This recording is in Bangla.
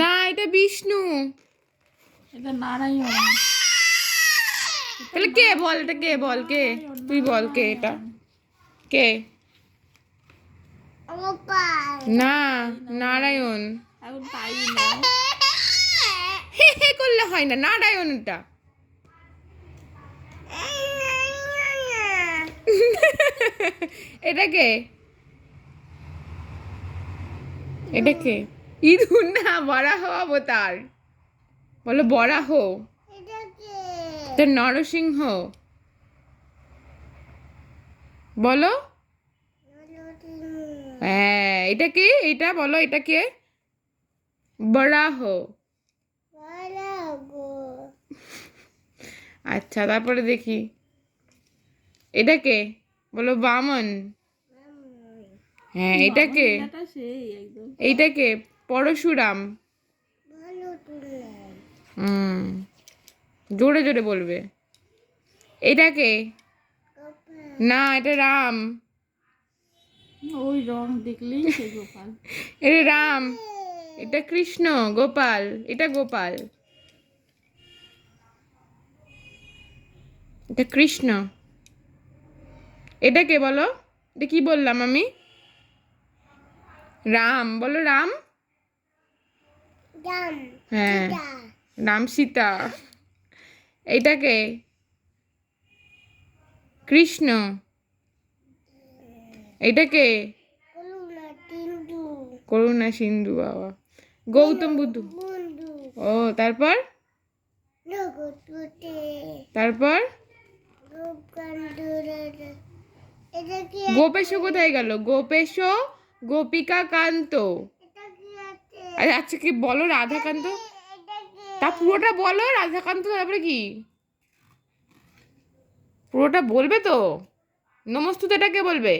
না, এটা বিষ্ণু। এটা নারায়ণ। তাহলে কে বল? এটা কে বল? কে? তুই বল কে এটা? কে? না, নারায়ণ। এখন তাই না, হে হে করলে হয় না, নারায়ণ এটা। এটা কে? এটা কে? ইঁদুর না, বরাহ অবতার। বলো বরাহ। এটা নরসিংহ। বলো। হ্যাঁ, এটা কে? এটা বলো, এটা কে? বরাহ। আচ্ছা, তারপরে দেখি এটা কে? বলো বামন। হ্যাঁ, এটা কে? বাবা সেই একদম। এইটা কে? পরশুরাম। জোরে জোরে বলবে। এটা কে? না, এটা রাম। ওই রং দেখলেই সে গোপাল। এটা রাম। এটা কৃষ্ণ। গোপাল। এটা গোপাল। এটা কৃষ্ণ। এটা কে বলো? এটা কি বললাম আমি? রাম। বলো রাম। হ্যাঁ, রাম সীতা। এইটা কে? কৃষ্ণ। এইটা কে? করুণা সিন্ধু। বাবা, গৌতম বুদ্ধ। ও, তারপর? তারপর গোপেশ কোথায় গেল? গোপেশ, গোপিকা কান্ত। আচ্ছা কি বলো? রাধাকান্ত। তা পুরোটা বলো, রাধাকান্ত। তারপরে কি? পুরোটা বলবে তো? নমস্তুতেটা কে বলবে?